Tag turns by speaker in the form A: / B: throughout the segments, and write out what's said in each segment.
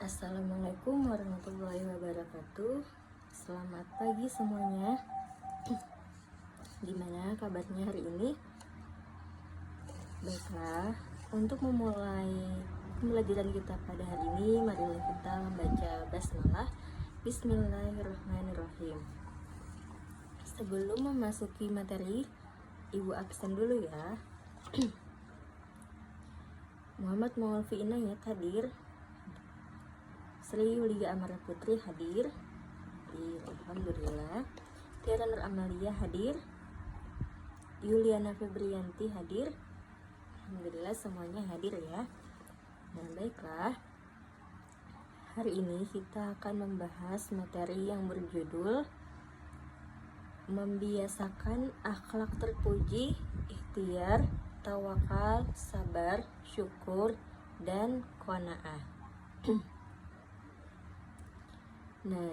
A: Assalamualaikum warahmatullahi wabarakatuh. Selamat pagi semuanya. Gimana kabarnya hari ini? Baiklah, untuk memulai pembelajaran kita pada hari ini, marilah kita membaca basmalah. Bismillahirrahmanirrahim. Sebelum memasuki materi, Ibu absen dulu ya. Muhammad Maulvi Inayat hadir. Sri Yulia Amara Putri hadir. Alhamdulillah. Tiara Nur Amalia hadir. Yuliana Febrianti hadir. Alhamdulillah semuanya hadir ya. Nah, baiklah. Hari ini kita akan membahas materi yang berjudul Membiasakan akhlak terpuji, ikhtiar, tawakal, sabar, syukur, dan qanaah. Nah,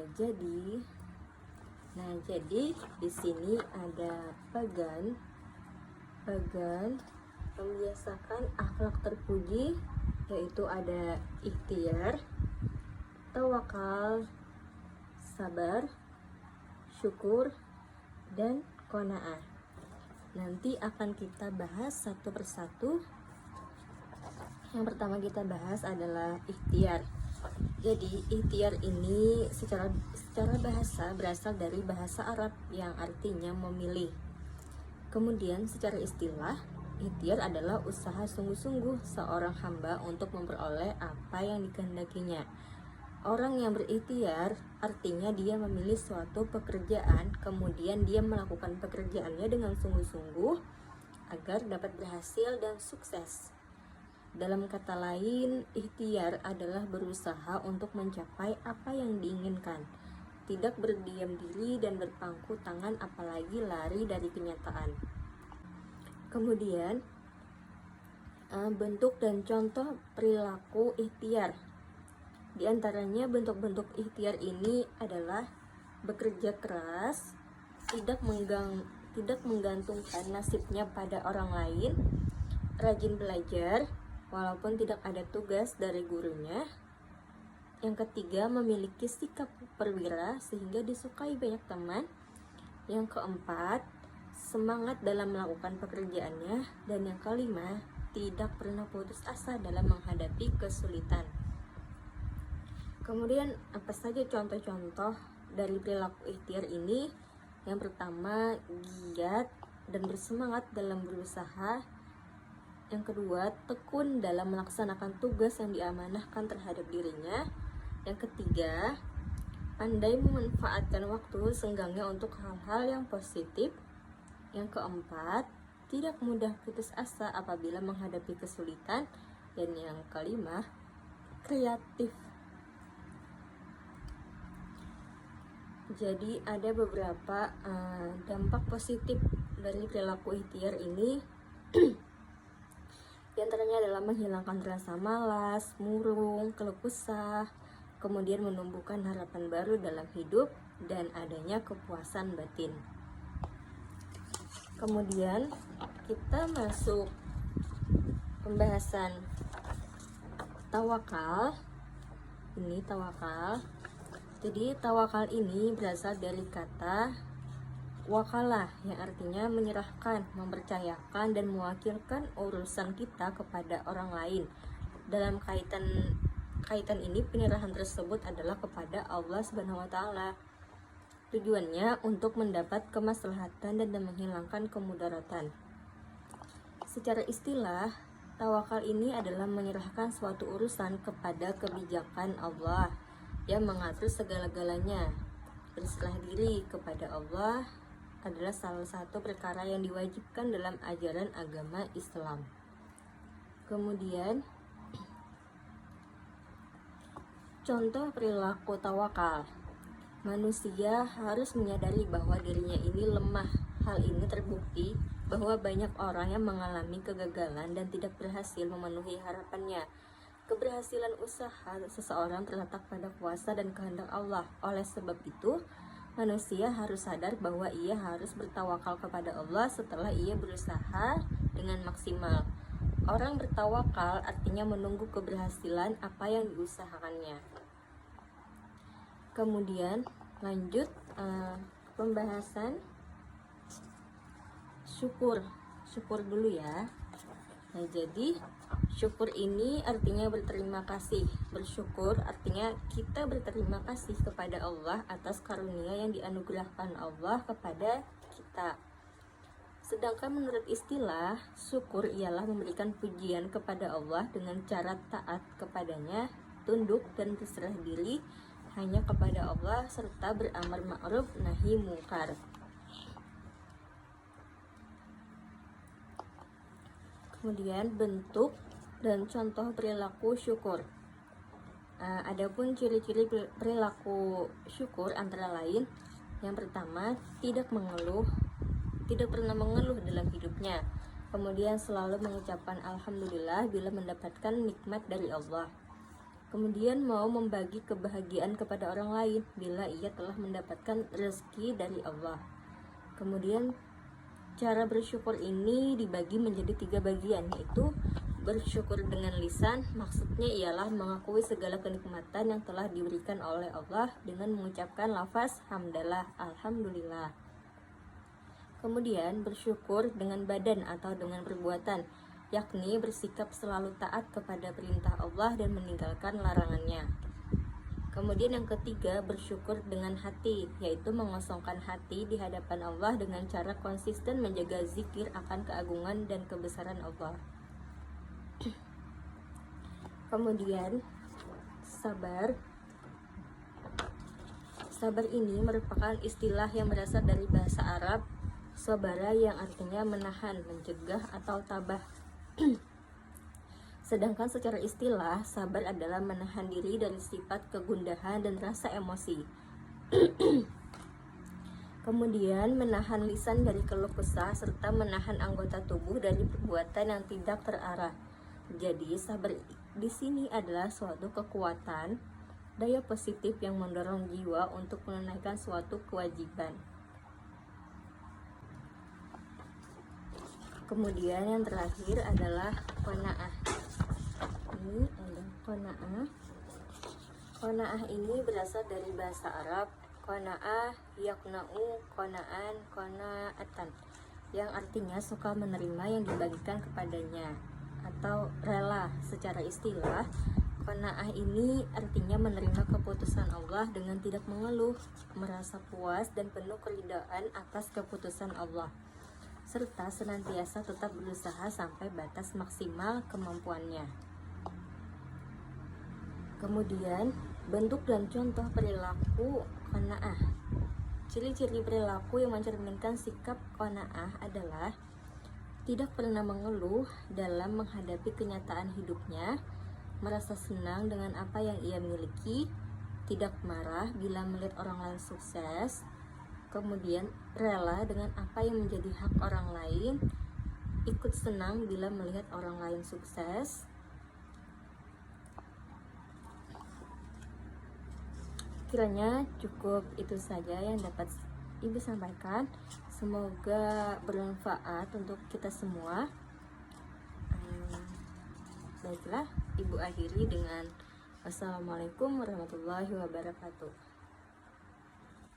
A: jadi di sini ada bagan membiasakan akhlak terpuji, yaitu ada ikhtiar, tawakal, sabar, syukur, dan qanaah. Nanti akan kita bahas satu persatu. Yang pertama kita bahas adalah ikhtiar. Jadi ikhtiar ini secara bahasa berasal dari bahasa Arab yang artinya memilih. Kemudian secara istilah, ikhtiar adalah usaha sungguh-sungguh seorang hamba untuk memperoleh apa yang dikehendakinya. Orang yang berikhtiar artinya dia memilih suatu pekerjaan, kemudian dia melakukan pekerjaannya dengan sungguh-sungguh agar dapat berhasil dan sukses. Dalam kata lain, ikhtiar adalah berusaha untuk mencapai apa yang diinginkan, tidak berdiam diri dan berpangku tangan apalagi lari dari kenyataan. Kemudian, bentuk dan contoh perilaku ikhtiar. Di antaranya bentuk-bentuk ikhtiar ini adalah bekerja keras, tidak menggantungkan nasibnya pada orang lain, rajin belajar walaupun tidak ada tugas dari gurunya. Yang ketiga, memiliki sikap perwira sehingga disukai banyak teman. Yang keempat, semangat dalam melakukan pekerjaannya. Dan yang kelima, tidak pernah putus asa dalam menghadapi kesulitan. Kemudian, apa saja contoh-contoh dari perilaku ikhtiar ini? Yang pertama, giat dan bersemangat dalam berusaha. Yang kedua, tekun dalam melaksanakan tugas yang diamanahkan terhadap dirinya. Yang ketiga, pandai memanfaatkan waktu senggangnya untuk hal-hal yang positif. Yang keempat, tidak mudah putus asa apabila menghadapi kesulitan. Dan yang kelima, kreatif. Jadi ada beberapa dampak positif dari perilaku ikhtiar ini. Di antaranya adalah menghilangkan rasa malas, murung, keluh kesah, kemudian menumbuhkan harapan baru dalam hidup, dan adanya kepuasan batin. Kemudian kita masuk pembahasan tawakal. Ini tawakal. Jadi tawakal ini berasal dari kata wakalah yang artinya menyerahkan, mempercayakan, dan mewakilkan urusan kita kepada orang lain. Dalam kaitan ini penyerahan tersebut adalah kepada Allah Subhanahu wa taala. Tujuannya untuk mendapat kemaslahatan dan menghilangkan kemudaratan. Secara istilah, tawakal ini adalah menyerahkan suatu urusan kepada kebijakan Allah yang mengatur segala-galanya. Berserah diri kepada Allah adalah salah satu perkara yang diwajibkan dalam ajaran agama Islam. Kemudian, contoh perilaku tawakal. Manusia harus menyadari bahwa dirinya ini lemah. Hal ini terbukti bahwa banyak orang yang mengalami kegagalan dan tidak berhasil memenuhi harapannya. Keberhasilan usaha seseorang terletak pada kuasa dan kehendak Allah. Oleh sebab itu, manusia harus sadar bahwa ia harus bertawakal kepada Allah setelah ia berusaha dengan maksimal. Orang bertawakal artinya menunggu keberhasilan apa yang diusahakannya. Kemudian lanjut pembahasan syukur dulu ya. Nah, jadi syukur ini artinya berterima kasih. Bersyukur artinya kita berterima kasih kepada Allah atas karunia yang dianugerahkan Allah kepada kita. Sedangkan menurut istilah, syukur ialah memberikan pujian kepada Allah dengan cara taat kepadanya, tunduk dan berserah diri hanya kepada Allah, serta beramar ma'ruf nahi mungkar. Kemudian bentuk dan contoh perilaku syukur. Adapun ciri-ciri perilaku syukur antara lain, yang pertama, tidak pernah mengeluh dalam hidupnya. Kemudian selalu mengucapkan alhamdulillah bila mendapatkan nikmat dari Allah. Kemudian mau membagi kebahagiaan kepada orang lain bila ia telah mendapatkan rezeki dari Allah. Kemudian cara bersyukur ini dibagi menjadi 3 bagian, yaitu bersyukur dengan lisan, maksudnya ialah mengakui segala kenikmatan yang telah diberikan oleh Allah dengan mengucapkan lafaz hamdalah, alhamdulillah. Kemudian bersyukur dengan badan atau dengan perbuatan, yakni bersikap selalu taat kepada perintah Allah dan meninggalkan larangannya. Kemudian yang ketiga, bersyukur dengan hati, yaitu mengosongkan hati di hadapan Allah dengan cara konsisten menjaga zikir akan keagungan dan kebesaran Allah. Kemudian sabar. Sabar ini merupakan istilah yang berasal dari bahasa Arab sabara, yang artinya menahan, mencegah atau tabah. Sedangkan secara istilah, sabar adalah menahan diri dari sifat kegundahan dan rasa emosi. Kemudian menahan lisan dari keluh kesah serta menahan anggota tubuh dari perbuatan yang tidak terarah. Jadi sabar di sini adalah suatu kekuatan, daya positif yang mendorong jiwa untuk menunaikan suatu kewajiban. Kemudian yang terakhir adalah qanaah. Ini ada qanaah. Qanaah ini berasal dari bahasa Arab qanaah, yaqna'u, qana'an, qana'atan, yang artinya suka menerima yang dibagikan kepadanya atau rela. Secara istilah, qanaah ini artinya menerima keputusan Allah dengan tidak mengeluh, merasa puas dan penuh keridhaan atas keputusan Allah, serta senantiasa tetap berusaha sampai batas maksimal kemampuannya. Kemudian bentuk dan contoh perilaku qanaah. Ciri-ciri perilaku yang mencerminkan sikap qanaah adalah tidak pernah mengeluh dalam menghadapi kenyataan hidupnya, merasa senang dengan apa yang ia miliki, tidak marah bila melihat orang lain sukses, kemudian rela dengan apa yang menjadi hak orang lain, ikut senang bila melihat orang lain sukses. Kiranya cukup itu saja yang dapat Ibu sampaikan. Semoga bermanfaat untuk kita semua. Baiklah, Ibu akhiri dengan wassalamualaikum warahmatullahi wabarakatuh.